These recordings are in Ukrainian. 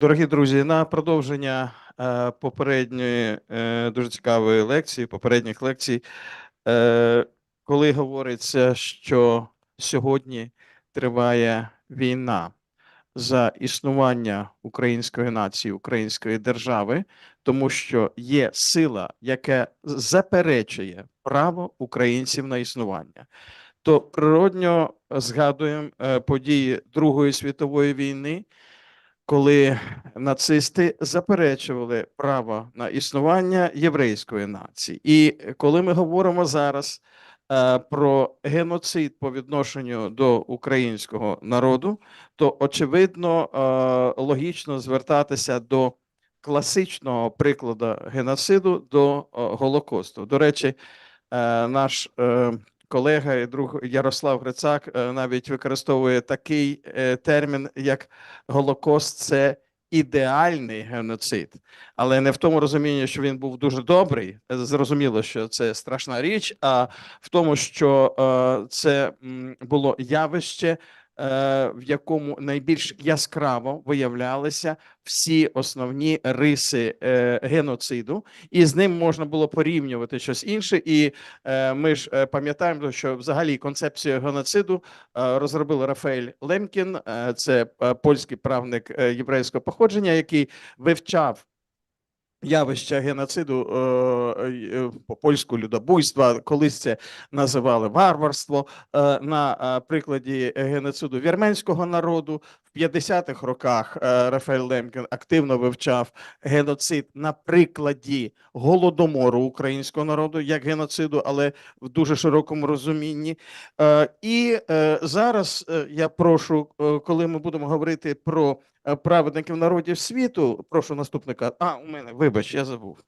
Дорогі друзі, на продовження попередньої дуже цікавої лекції, попередніх лекцій, коли говориться, що сьогодні триває війна за існування української нації, української держави, тому що є сила, яка заперечує право українців на існування, то природньо згадуємо події Другої світової війни, коли нацисти заперечували право на існування єврейської нації. І коли ми говоримо зараз про геноцид по відношенню до українського народу, то очевидно логічно звертатися до класичного прикладу геноциду, до Голокосту. До речі, наш колега і друг Ярослав Грицак навіть використовує такий термін, як Голокост – це ідеальний геноцид, але не в тому розумінні, що він був дуже добрий, зрозуміло, що це страшна річ, а в тому, що це було явище, в якому найбільш яскраво виявлялися всі основні риси геноциду, і з ним можна було порівнювати щось інше. І ми ж пам'ятаємо, що взагалі концепцію геноциду розробив Рафаель Лемкін, це польський правник єврейського походження, який вивчав явища геноциду по польську людобуйства, колись це називали варварство, на прикладі геноциду вірменського народу. В 50-х роках Рафаель Лемкін активно вивчав геноцид на прикладі голодомору українського народу як геноциду, але в дуже широкому розумінні. І зараз я прошу, коли ми будемо говорити про праведників народів світу, прошу наступника. У мене, вибач, я забув.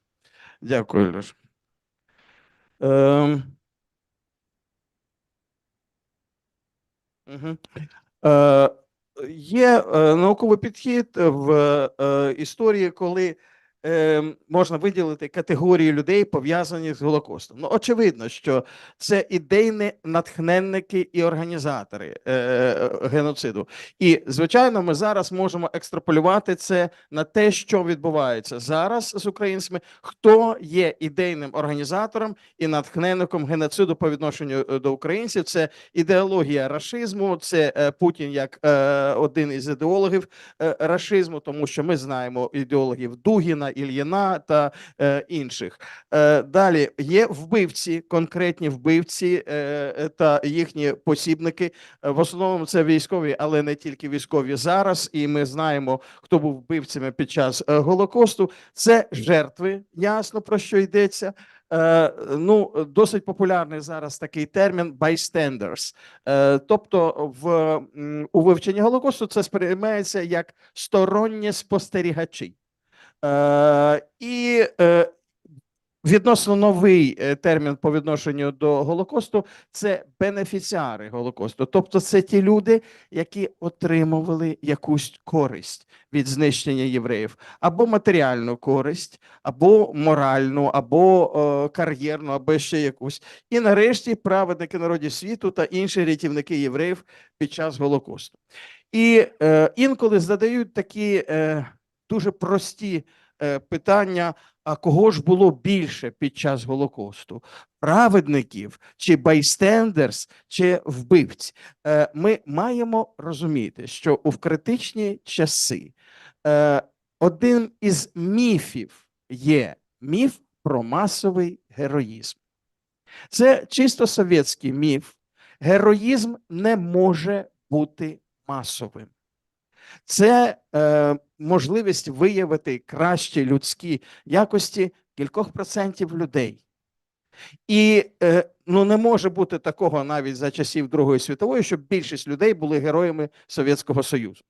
Дякую, Леш. Є науковий підхід в історії, коли можна виділити категорії людей, пов'язані з Голокостом. Ну, очевидно, що це ідейні натхненники і організатори геноциду. І, звичайно, ми зараз можемо екстраполювати це на те, що відбувається зараз з українцями, хто є ідейним організатором і натхненником геноциду по відношенню до українців. Це ідеологія рашизму, це Путін як один із ідеологів рашизму, тому що ми знаємо ідеологів Дугіна, Ільїна та інших. Далі є вбивці, конкретні вбивці та їхні посібники. В основному це військові, але не тільки військові зараз. І ми знаємо, хто був вбивцями під час Голокосту. Це жертви, ясно про що йдеться. Ну, досить популярний зараз такий термін bystanders. Тобто у вивченні Голокосту це сприймається як сторонні спостерігачі. І відносно новий термін по відношенню до Голокосту – це бенефіціари Голокосту. Тобто це ті люди, які отримували якусь користь від знищення євреїв. Або матеріальну користь, або моральну, або кар'єрну, або ще якусь. І нарешті праведники народів світу та інші рятівники євреїв під час Голокосту. І інколи задають такі дуже прості питання, а кого ж було більше під час Голокосту? Праведників, чи байстендерс, чи вбивць? Ми маємо розуміти, що у критичні часи один із міфів є міф про масовий героїзм. Це чисто совєтський міф. Героїзм не може бути масовим. Це можливість виявити кращі людські якості кількох процентів людей. І ну, не може бути такого навіть за часів Другої світової, щоб більшість людей були героями Совєтського Союзу.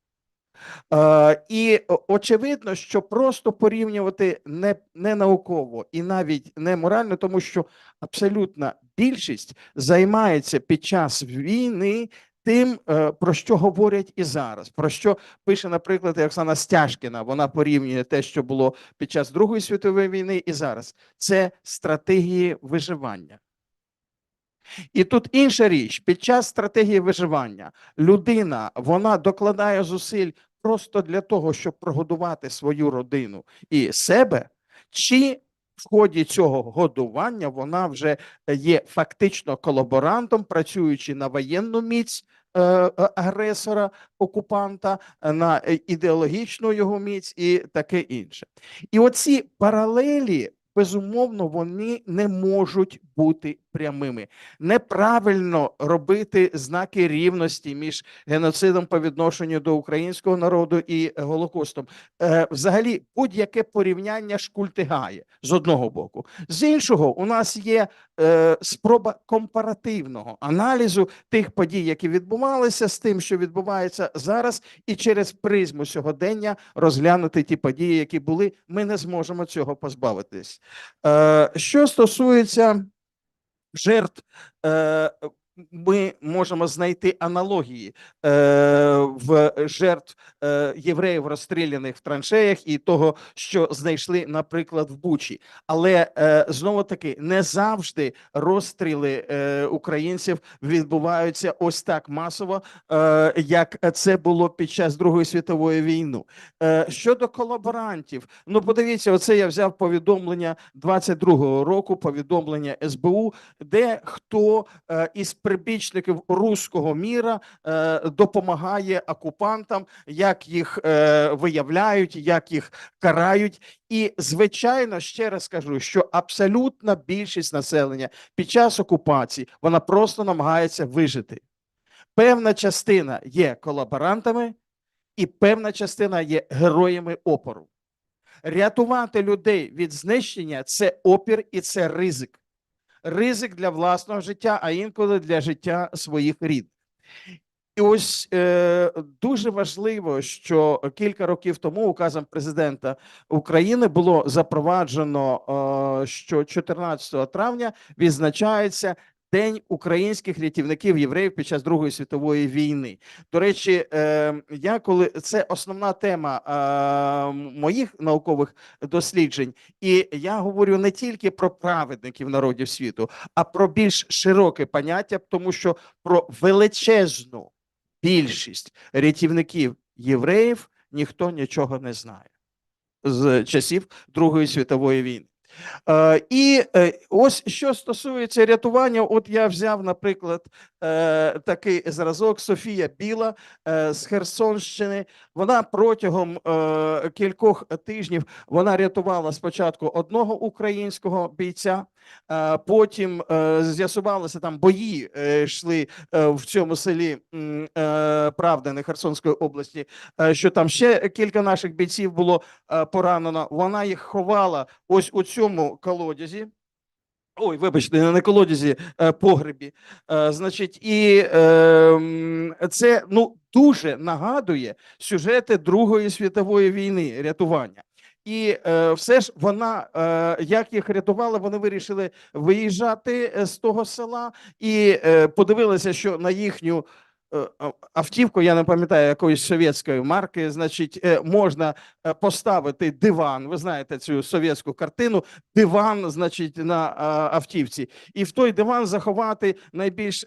І очевидно, що просто порівнювати не науково і навіть не морально, тому що абсолютна більшість займається під час війни тим, про що говорять і зараз, про що пише, наприклад, Оксана Стяжкіна. Вона порівнює те, що було під час Другої світової війни і зараз. Це стратегії виживання. І тут інша річ. Під час стратегії виживання людина, вона докладає зусиль просто для того, щоб прогодувати свою родину і себе, чи в ході цього годування вона вже є фактично колаборантом, працюючи на воєнну міць агресора, окупанта, на ідеологічну його міць і таке інше. І оці паралелі, безумовно, вони не можуть бути прямими. Неправильно робити знаки рівності між геноцидом по відношенню до українського народу і Голокостом. Взагалі, будь-яке порівняння шкультигає з одного боку. З іншого, у нас є спроба компаративного аналізу тих подій, які відбувалися, з тим, що відбувається зараз, і через призму сьогодення розглянути ті події, які були. Ми не зможемо цього позбавитись. Що стосується жертв, ми можемо знайти аналогії в жертв євреїв, розстріляних в траншеях, і того, що знайшли, наприклад, в Бучі. Але знову-таки не завжди розстріли українців відбуваються ось так масово, як це було під час Другої світової війни. Щодо колаборантів, ну подивіться, оце я взяв повідомлення 22-го року, повідомлення СБУ, де хто із прибічників руського міра допомагає окупантам, як їх виявляють, як їх карають. І, звичайно, ще раз кажу, що абсолютна більшість населення під час окупації, вона просто намагається вижити. Певна частина є колаборантами, і певна частина є героями опору. Рятувати людей від знищення – це опір і це ризик. Ризик для власного життя, а інколи для життя своїх рідних. І ось дуже важливо, що кілька років тому указом президента України було запроваджено, що 14 травня відзначається День українських рятівників євреїв під час Другої світової війни. До речі, я коли це основна тема моїх наукових досліджень, і я говорю не тільки про праведників народів світу, а про більш широке поняття, тому що про величезну більшість рятівників євреїв ніхто нічого не знає з часів Другої світової війни. І ось що стосується рятування, от я взяв, наприклад, такий зразок Софія Біла з Херсонщини. Вона протягом кількох тижнів вона рятувала спочатку одного українського бійця, потім з'ясувалося, там бої йшли в цьому селі Правдине Херсонської області, що там ще кілька наших бійців було поранено. Вона їх ховала ось у цьому колодязі. Ой, вибачте, не колодязі, погребі. Значить, і це дуже нагадує сюжети Другої світової війни, рятування. І все ж вона, як їх рятували, вони вирішили виїжджати з того села і подивилися, що на їхню автівку, я не пам'ятаю, якоїсь совєтської марки, значить, можна поставити диван, ви знаєте цю совєтську картину, диван, значить, на автівці, і в той диван заховати найбільш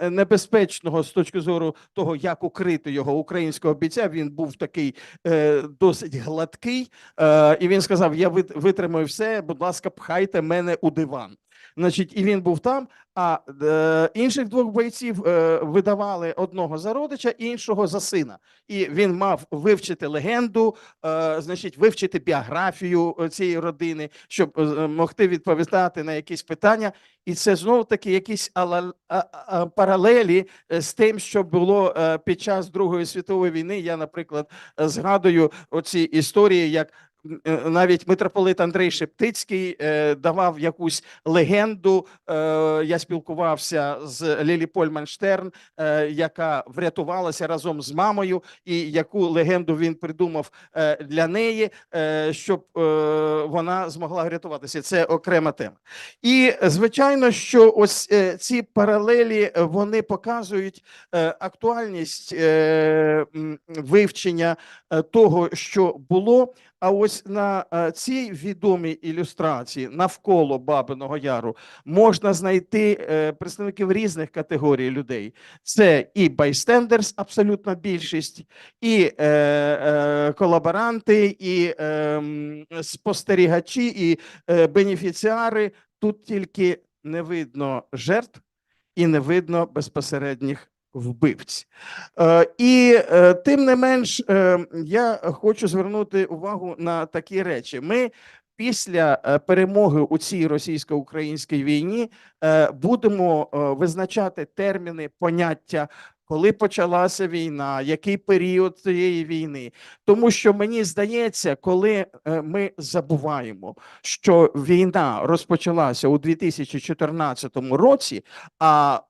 небезпечного з точки зору того, як укрити його українського бійця. Він був такий досить гладкий, і він сказав: я витримаю все, будь ласка, пхайте мене у диван. Значить, і він був там, а інших двох бойців видавали одного за родича, іншого за сина. І він мав вивчити легенду, значить, вивчити біографію цієї родини, щоб могти відповідати на якісь питання. І це знову-таки якісь паралелі з тим, що було під час Другої світової війни. Я, наприклад, згадую оці історії, як навіть митрополит Андрей Шептицький давав якусь легенду. Я спілкувався з Лілі Польман-Штерн, яка врятувалася разом з мамою, і яку легенду він придумав для неї, щоб вона змогла врятуватися. Це окрема тема. І, звичайно, що ось ці паралелі, вони показують актуальність вивчення того, що було. А ось ось на цій відомій ілюстрації навколо Бабиного Яру можна знайти представників різних категорій людей. Це і байстендерс, абсолютна більшість, і колаборанти, і спостерігачі, і бенефіціари. Тут тільки не видно жертв і не видно безпосередніх вбивць. І тим не менш, я хочу звернути увагу на такі речі. Ми після перемоги у цій російсько-українській війні будемо визначати терміни, поняття, коли почалася війна, який період цієї війни. Тому що мені здається, коли ми забуваємо, що війна розпочалася у 2014 році, а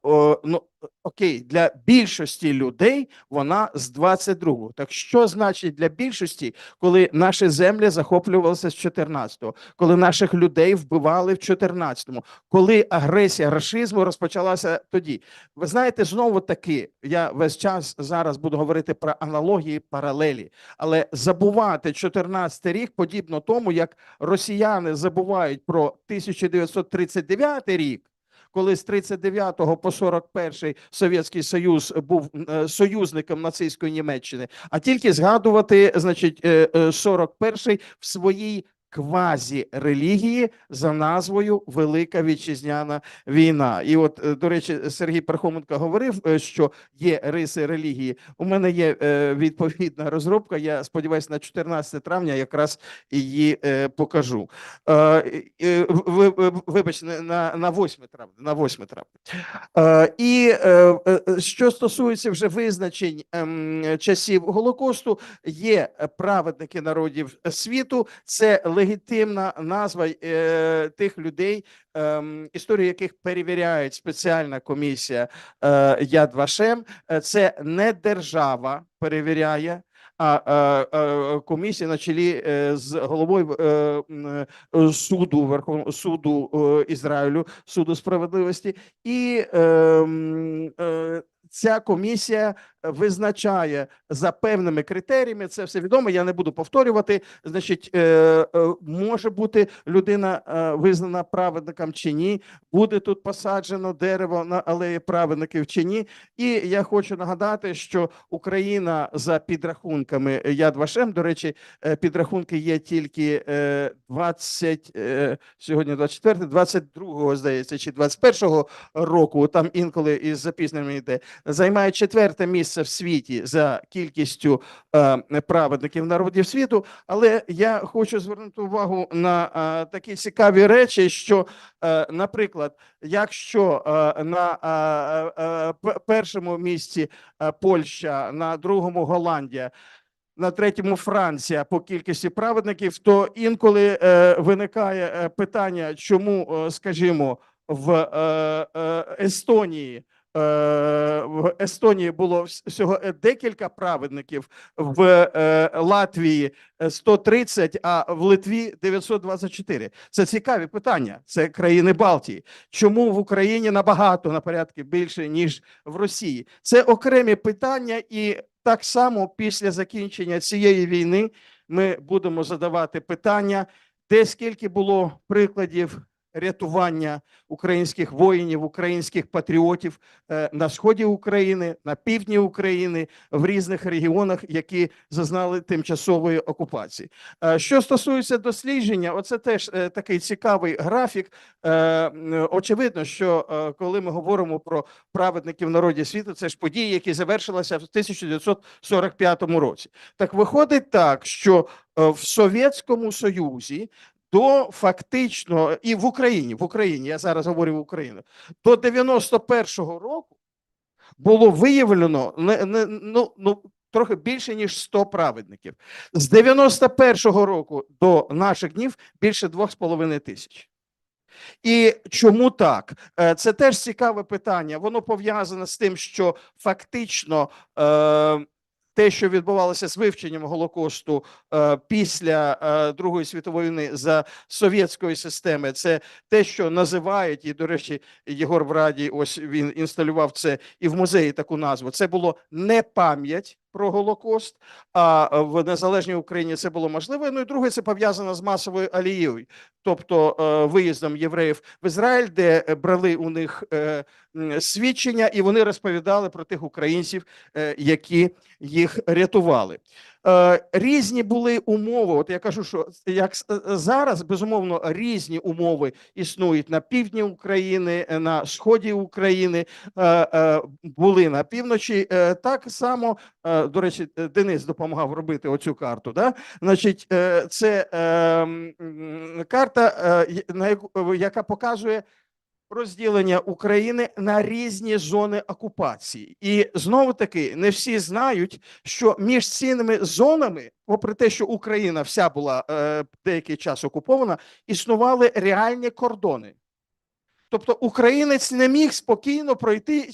ну, окей, для більшості людей вона з 22-го. Так що значить для більшості, коли наші землі захоплювалися з 14-го, коли наших людей вбивали в 14-му, коли агресія рашизму розпочалася тоді? Ви знаєте, знову таки, я весь час зараз буду говорити про аналогії, паралелі, але забувати 14-й рік подібно тому, як росіяни забувають про 1939 рік, коли з 39 по 41 Совєтський Союз був союзником нацистської Німеччини, а тільки згадувати, значить, 41 в своїй квазі-релігії за назвою Велика Вітчизняна війна. І от, до речі, Сергій Пархоменко говорив, що є риси релігії. У мене є відповідна розробка, я сподіваюся, на 14 травня якраз її покажу. Вибачте, на 8 травня. На 8 травня. І що стосується вже визначень часів Голокосту, є праведники народів світу, це легітимна назва тих людей, історію яких перевіряє спеціальна комісія Яд Вашем. Це не держава перевіряє, а комісія на чолі з головою суду, Верховного суду Ізраїлю, суду справедливості. І ця комісія визначає за певними критеріями, це все відомо, я не буду повторювати, значить, може бути людина визнана праведником чи ні, буде тут посаджено дерево на алеї праведників чи ні. І я хочу нагадати, що Україна за підрахунками Яд Вашем, до речі, підрахунки є тільки 20, сьогодні 24, 22-го, здається, чи 21-го року, там інколи із запізненнями йде, займає 4-те місце в світі за кількістю праведників народів світу. Але я хочу звернути увагу на такі цікаві речі, що, наприклад, якщо на першому місці Польща, на другому Голландія, на третьому Франція по кількості праведників, то інколи виникає питання, чому, скажімо, в Естонії було всього декілька праведників, в Латвії 130, а в Литві 924. Це цікаві питання. Це країни Балтії. Чому в Україні набагато, на порядки більше, ніж в Росії? Це окремі питання, і так само після закінчення цієї війни ми будемо задавати питання, де скільки було прикладів рятування українських воїнів, українських патріотів на сході України, на півдні України, в різних регіонах, які зазнали тимчасової окупації. Що стосується дослідження, оце теж такий цікавий графік. Очевидно, що коли ми говоримо про праведників народів світу, це ж події, які завершилися в 1945 році. Так виходить так, що в Совєтському Союзі до фактично, і в Україні, я зараз говорю в Україну, до 91-го року було виявлено трохи більше, ніж 100 праведників. З 91-го року до наших днів більше 2,5 тисяч. І чому так? Це теж цікаве питання. Воно пов'язане з тим, що фактично те, що відбувалося з вивченням Голокосту після Другої світової війни за совєтської системи, це те, що називають, і, до речі, Єгор в Раді, ось він інсталював це і в музеї таку назву, це було не пам'ять про Голокост, а в незалежній Україні це було можливо. Ну і друге, це пов'язано з масовою алією, тобто виїздом євреїв в Ізраїль, де брали у них свідчення, і вони розповідали про тих українців, які їх рятували. Різні були умови. От я кажу, що як зараз, безумовно, різні умови існують на півдні України, на сході України, були на півночі. Так само, до речі, Денис допомагав робити оцю карту. Да? Значить, це карта, яка показує розділення України на різні зони окупації. І знову-таки не всі знають, що між цими зонами, попри те, що Україна вся була деякий час окупована, існували реальні кордони. Тобто українець не міг спокійно пройти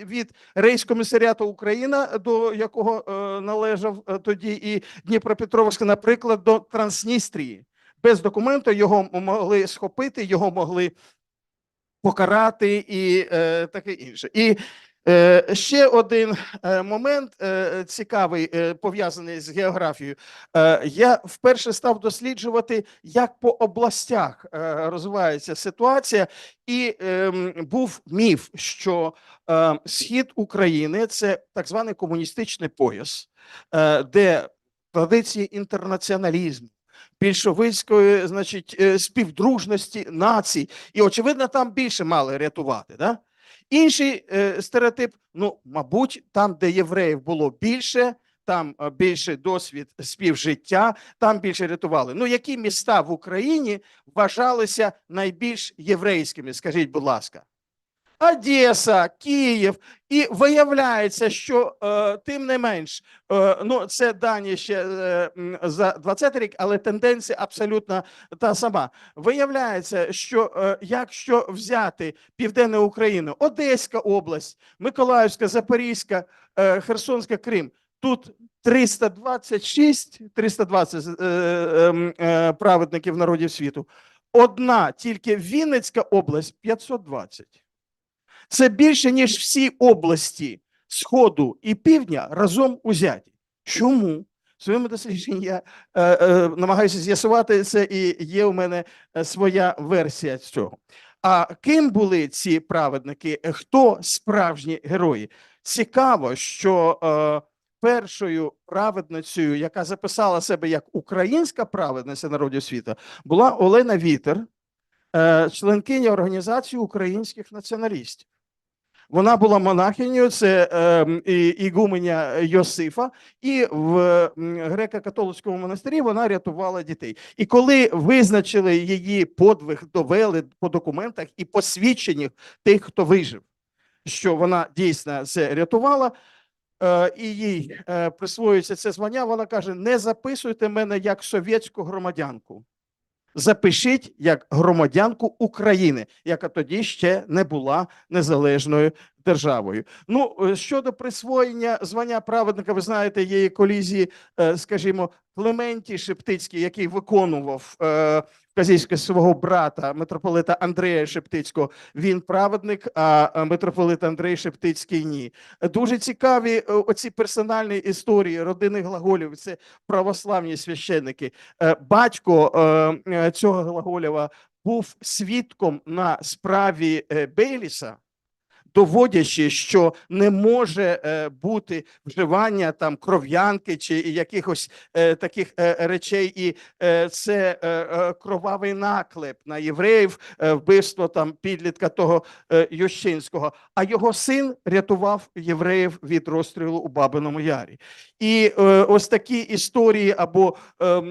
від рейскомісаріату Україна, до якого належав тоді і Дніпропетровськ, наприклад, до Трансністрії. Без документу його могли схопити, його могли покарати і таке інше. І ще один момент цікавий, пов'язаний з географією. Я вперше став досліджувати, як по областях розвивається ситуація, і був міф, що схід України – це так званий комуністичний пояс, де традиції інтернаціоналізму, більшовицької, значить, співдружності націй. І, очевидно, там більше мали рятувати. Да? Інший стереотип, ну, мабуть, там, де євреїв було більше, там більше досвід співжиття, там більше рятували. Ну, які міста в Україні вважалися найбільш єврейськими, скажіть, будь ласка? Одеса, Київ. І виявляється, що тим не менш, ну це дані ще за 20 рік, але тенденція абсолютно та сама. Виявляється, що якщо взяти Південну Україну, Одеська область, Миколаївська, Запорізька, Херсонська, Крим, тут 320 праведників народів світу. Одна тільки Вінницька область 520. Це більше, ніж всі області Сходу і Півдня разом узяті. Чому? В своєму дослідженні я намагаюся з'ясувати це, і є у мене своя версія цього. А ким були ці праведники? Хто справжні герої? Цікаво, що першою праведницею, яка записала себе як українська праведниця народів світу, була Олена Вітер, членкиня Організації українських націоналістів. Вона була монахинею, це ігуменя Йосифа, і в греко-католицькому монастирі вона рятувала дітей. І коли визначили її подвиг, довели по документах і по свідченнях тих, хто вижив, що вона дійсно це рятувала, і їй присвоюється це звання, вона каже: не записуйте мене як совєтську громадянку. Запишіть як громадянку України, яка тоді ще не була незалежною державою. Ну, щодо присвоєння звання праведника, ви знаєте, є колізії, скажімо, Клементій Шептицький, який виконував вказівки свого брата, митрополита Андрея Шептицького, він праведник, а митрополит Андрей Шептицький – ні. Дуже цікаві оці персональні історії родини Глаголєв, це православні священники. Батько цього Глаголєва був свідком на справі Бейліса, доводячи, що не може бути вживання там кров'янки чи якихось таких речей, і це кровавий наклеп на євреїв, вбивство там підлітка того Ющинського, а його син рятував євреїв від розстрілу у Бабиному Ярі. І ось такі історії або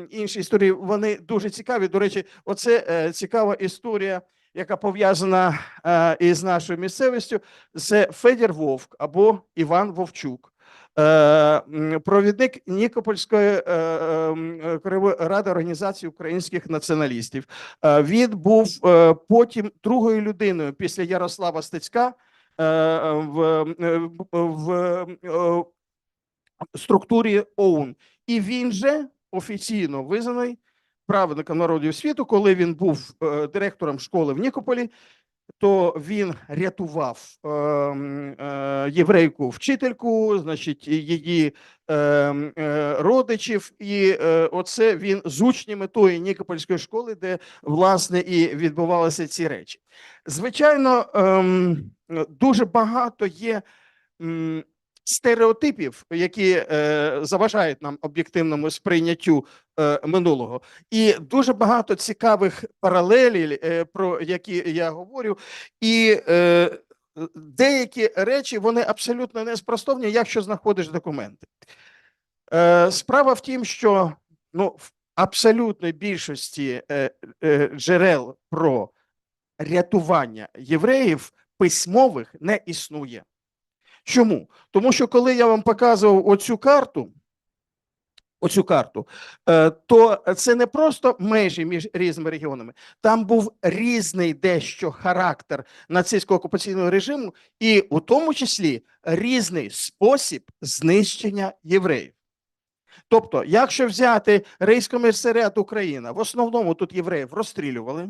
інші історії, вони дуже цікаві. До речі, оце цікава історія, яка пов'язана із нашою місцевістю, це Федір Вовк або Іван Вовчук, провідник Нікопольської краєвої ради Організації українських націоналістів. Він був потім другою людиною після Ярослава Стецька в структурі ОУН. І він же офіційно визнаний праведником народів світу, коли він був директором школи в Нікополі. то він рятував єврейку-вчительку, значить, її родичів, і оце він з учнями тої Нікопольської школи, де, власне, і відбувалися ці речі. Звичайно, дуже багато є стереотипів, які заважають нам об'єктивному сприйняттю минулого. І дуже багато цікавих паралелей, про які я говорю, і деякі речі, вони абсолютно неспростовні, якщо знаходиш документи. Справа в тім, що в абсолютної більшості джерел про рятування євреїв письмових не існує. Чому? Тому що коли я вам показував оцю карту, то це не просто межі між різними регіонами, там був різний дещо характер нацистського окупаційного режиму і у тому числі різний спосіб знищення євреїв. Тобто, якщо взяти Рейхскомісаріат Україна, в основному тут євреїв розстрілювали,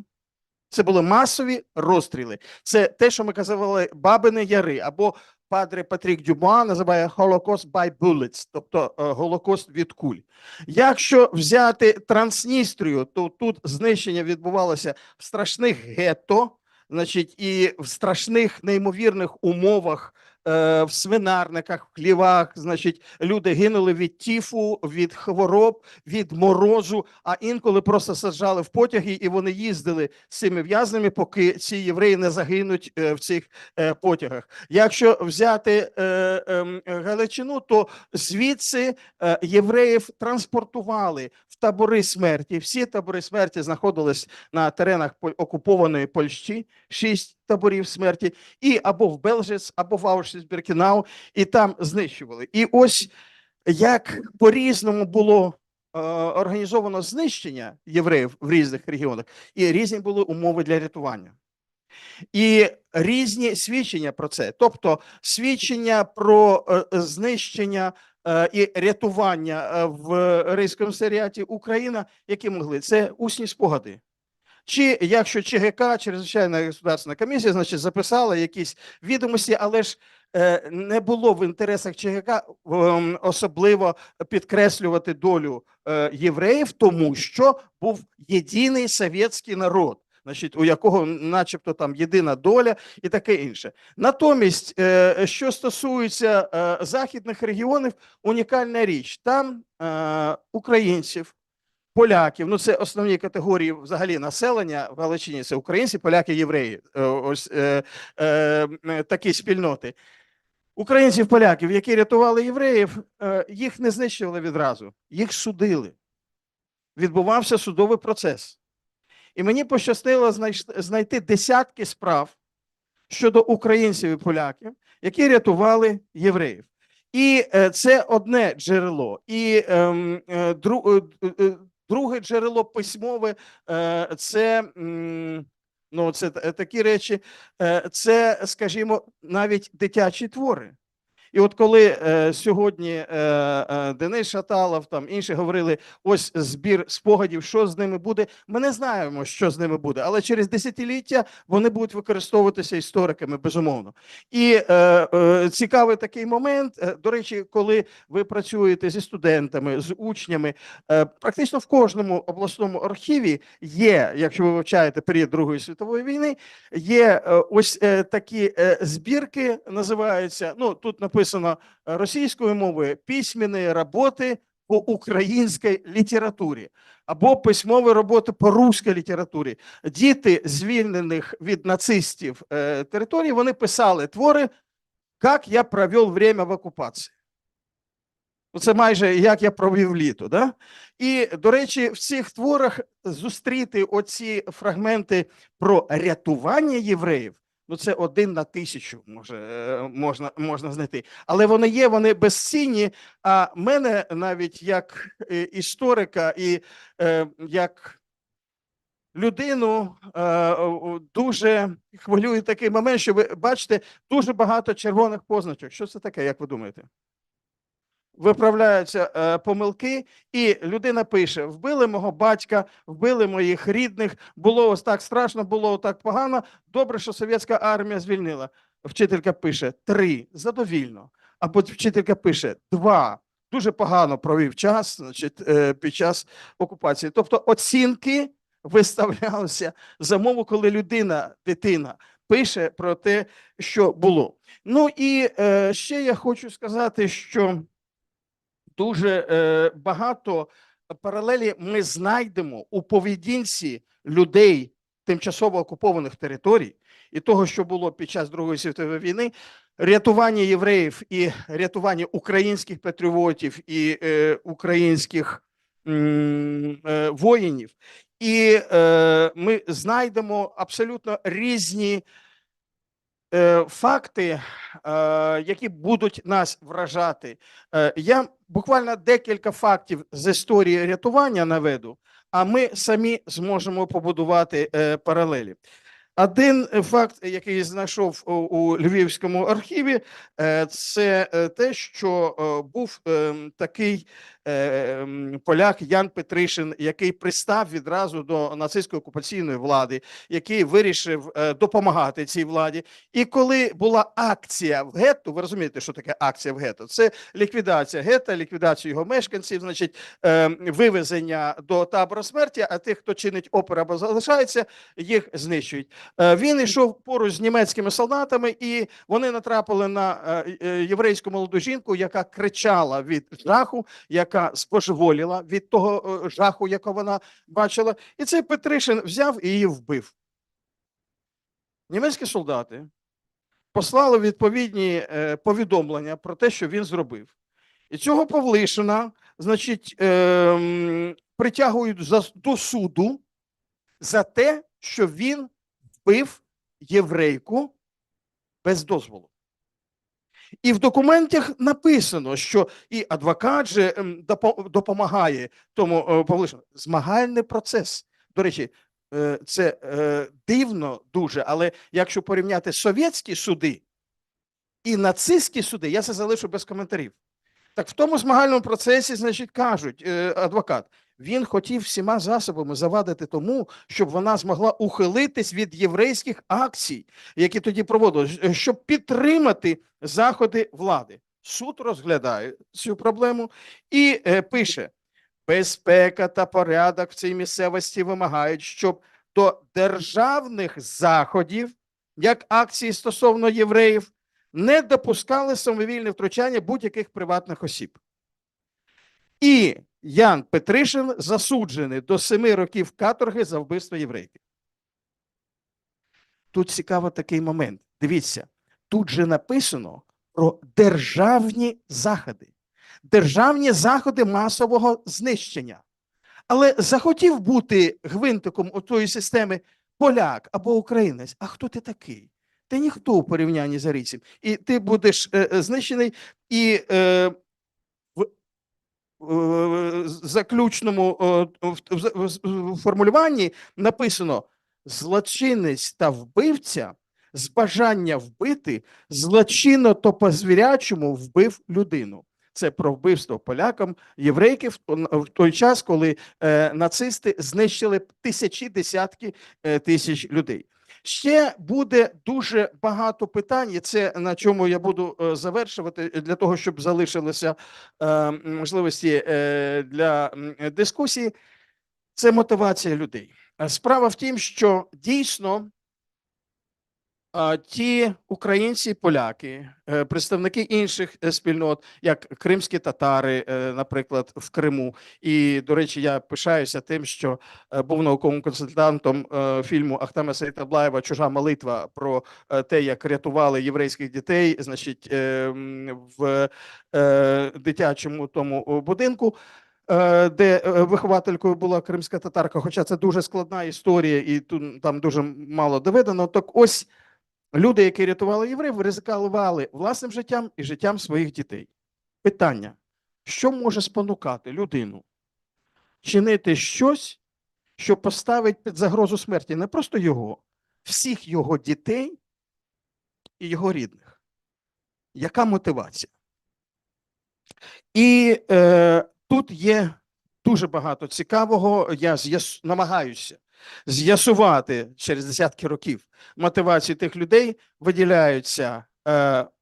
це були масові розстріли. Це те, що ми казали Бабини Яри, або Падре Патрік Дюбуа називає Holocaust by bullets, тобто Голокост від куль. Якщо взяти Трансністрію, то тут знищення відбувалося в страшних гетто, значить, і в страшних неймовірних умовах, в свинарниках, в хлівах, значить, люди гинули від тифу, від хвороб, від морозу, а інколи просто саджали в потяги, і вони їздили з цими в'язнями, поки ці євреї не загинуть в цих потягах. Якщо взяти Галичину, то звідси євреїв транспортували в табори смерті. Всі табори смерті знаходились на теренах окупованої Польщі, 6 таборів смерті, і або в Белжец, або в Аушвіц-Біркенау, і там знищували. І ось як по-різному було організовано знищення євреїв в різних регіонах, і різні були умови для рятування. І різні свідчення про це. Тобто свідчення про знищення і рятування в Рейхскомісаріаті Україна, які могли? Це усні спогади. Чи якщо ЧГК, Чрезвичайна государственна комісія, значить, записала якісь відомості, але ж не було в інтересах ЧГК особливо підкреслювати долю євреїв, тому що був єдиний совєтський народ, значить, у якого начебто там єдина доля і таке інше. Натомість, що стосується західних регіонів, унікальна річ. Там українців, поляків, це основні категорії взагалі населення в Галичині, це українці, поляки, євреї, ось такі спільноти. Українців, поляків, які рятували євреїв, їх не знищували відразу, їх судили. Відбувався судовий процес. І мені пощастило знайти десятки справ щодо українців і поляків, які рятували євреїв. І це одне джерело. І друге джерело письмове – це такі речі, це, скажімо, навіть дитячі твори. І от коли сьогодні Денис Шаталов, там інші говорили, ось збір спогадів, що з ними буде, ми не знаємо, що з ними буде, але через десятиліття вони будуть використовуватися істориками, безумовно. І цікавий такий момент, до речі, коли ви працюєте зі студентами, з учнями, практично в кожному обласному архіві є, якщо ви вивчаєте період Другої світової війни, є ось такі збірки, називаються, тут написано російською мовою «Письменні роботи по українській літературі» або «Письмові роботи по руській літературі». Діти звільнених від нацистів територій, вони писали твори «Як я провів время в окупації». Це майже як я провів літо. Да? І, до речі, в цих творах зустріти оці фрагменти про рятування євреїв, це 1 на 1000 можна знайти. Але вони є, вони безцінні, а мене навіть як історика і як людину дуже хвилює такий момент, що ви бачите дуже багато червоних позначок. Що це таке, як ви думаєте? виправляються помилки, і людина пише: вбили мого батька, вбили моїх рідних, було ось так страшно, було так погано, добре, що совєтська армія звільнила. Вчителька пише 3, задовільно. Або вчителька пише 2, дуже погано провів час, значить, під час окупації. Тобто оцінки виставлялися за мову, коли дитина пише про те, що було. Ну і ще я хочу сказати, що дуже багато паралелі ми знайдемо у поведінці людей тимчасово окупованих територій і того, що було під час Другої світової війни, рятування євреїв і рятування українських патріотів і українських воїнів. І ми знайдемо абсолютно різні факти, які будуть нас вражати. Я буквально декілька фактів з історії рятування наведу, а ми самі зможемо побудувати паралелі. Один факт, який знайшов у Львівському архіві, це те, що був такий поляк Ян Петришин, який пристав відразу до нацистської окупаційної влади, який вирішив допомагати цій владі. І коли була акція в гетто, ви розумієте, що таке акція в гетто? Це ліквідація гетто, ліквідація його мешканців, значить, вивезення до табору смерті, а тих, хто чинить опір або залишається, їх знищують. Він йшов поруч з німецькими солдатами, і вони натрапили на єврейську молоду жінку, яка кричала від жаху, яка збожеволіла від того жаху, якого вона бачила. І цей Петришин взяв і її вбив. Німецькі солдати послали відповідні повідомлення про те, що він зробив. І цього Павлишина, значить, притягують до суду за те, що він вбив єврейку без дозволу. І в документах написано, що і адвокат же допомагає тому Павлишину. Змагальний процес. До речі, це дивно дуже, але якщо порівняти совєтські суди і нацистські суди, я це залишу без коментарів. Так в тому змагальному процесі, значить, кажуть, адвокат, він хотів всіма засобами завадити тому, щоб вона змогла ухилитись від єврейських акцій, які тоді проводили, щоб підтримати заходи влади. Суд розглядає цю проблему і пише: безпека та порядок в цій місцевості вимагають, щоб до державних заходів, як акції стосовно євреїв, не допускали самовільне втручання будь-яких приватних осіб. І Ян Петришин засуджений до 7 років каторги за вбивство єврейки. Тут цікавий такий момент. Дивіться, тут же написано про державні заходи. Державні заходи масового знищення. Але захотів бути гвинтиком у тої системи поляк або українець. А хто ти такий? Ти ніхто у порівнянні з арійцем. І ти будеш знищений, і в заключному формулюванні написано: злочинець та вбивця з бажання вбити злочинно то по-звірячому вбив людину. Це про вбивство полякам, єврейків в той час, коли нацисти знищили десятки тисяч людей. Ще буде дуже багато питань, і це на чому я буду завершувати, для того, щоб залишилися можливості для дискусії. Це мотивація людей. Справа в тім, що дійсно ті українці, поляки, представники інших спільнот, як кримські татари, наприклад, в Криму. І, до речі, я пишаюся тим, що був науковим консультантом фільму Ахтема Сеїтаблаєва «Чужа молитва» про те, як рятували єврейських дітей, значить, в дитячому тому будинку, де вихователькою була кримська татарка, хоча це дуже складна історія і тут там дуже мало доведено. Так ось, люди, які рятували євреїв, ризикували власним життям і життям своїх дітей. Питання: що може спонукати людину чинити щось, що поставить під загрозу смерті не просто його, всіх його дітей і його рідних? Яка мотивація? І тут є дуже багато цікавого. Я намагаюся з'ясувати через десятки років мотивацію тих людей. Виділяються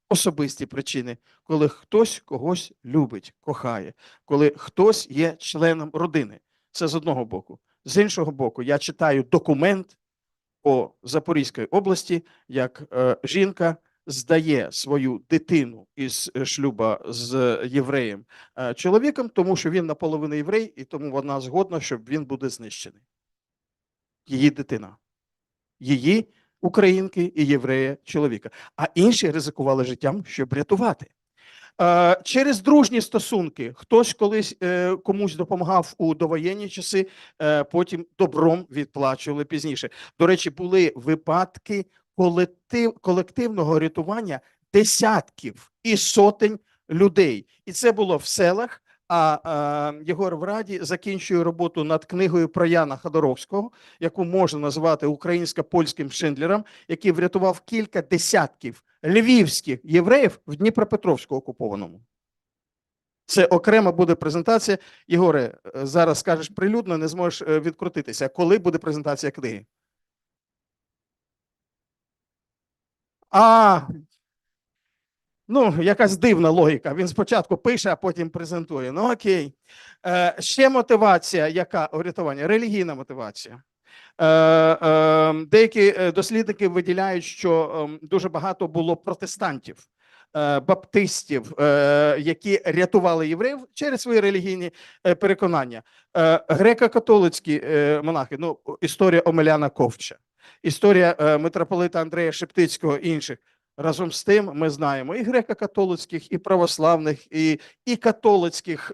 особисті причини, коли хтось когось любить, кохає, коли хтось є членом родини. Це з одного боку. З іншого боку, я читаю документ по Запорізькій області, як жінка здає свою дитину із шлюба з євреєм чоловіком, тому що він наполовину єврей, і тому вона згодна, що він буде знищений. Її дитина. Її українки і єврея чоловіка. А інші ризикували життям, щоб рятувати. Через дружні стосунки хтось колись комусь допомагав у довоєнні часи, потім добром відплачували пізніше. До речі, були випадки колективного рятування десятків і сотень людей. І це було в селах. А Єгор в Раді закінчує роботу над книгою про Яна Ходоровського, яку можна назвати українсько-польським Шиндлером, який врятував кілька десятків львівських євреїв в Дніпропетровську окупованому. Це окрема буде презентація. Єгоре, зараз скажеш прилюдно, не зможеш відкрутитися. Коли буде презентація книги? Ну, якась дивна логіка. Він спочатку пише, а потім презентує. Ну, окей. Ще мотивація, яка врятування? Релігійна мотивація. Деякі дослідники виділяють, що дуже багато було протестантів, баптистів, які рятували євреїв через свої релігійні переконання. Греко-католицькі монахи, ну, історія Омеляна Ковча, історія митрополита Андрея Шептицького і інших. Разом з тим ми знаємо і греко-католицьких, і православних, і католицьких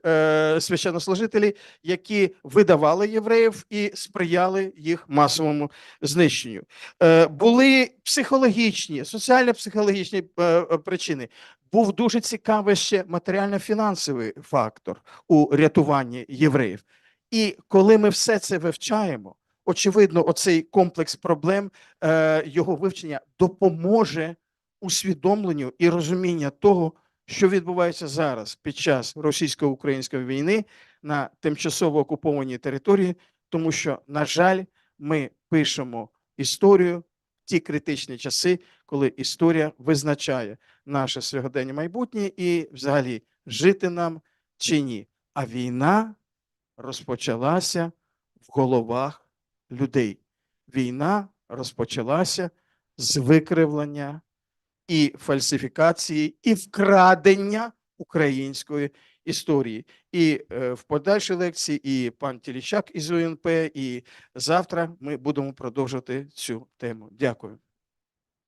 священнослужителів, які видавали євреїв і сприяли їх масовому знищенню. Були психологічні, соціально-психологічні причини. Був дуже цікавий ще матеріально-фінансовий фактор у рятуванні євреїв. І коли ми все це вивчаємо, очевидно, оцей комплекс проблем, його вивчення допоможе усвідомленню і розуміння того, що відбувається зараз під час російсько-української війни на тимчасово окупованій території, тому що, на жаль, ми пишемо історію в ті критичні часи, коли історія визначає наше сьогодення майбутнє і взагалі жити нам чи ні. А війна розпочалася в головах людей. Війна розпочалася з викривлення і фальсифікації, і вкрадення української історії. І в подальшій лекції і пан Тіліщак із УНП, і завтра ми будемо продовжувати цю тему. Дякую.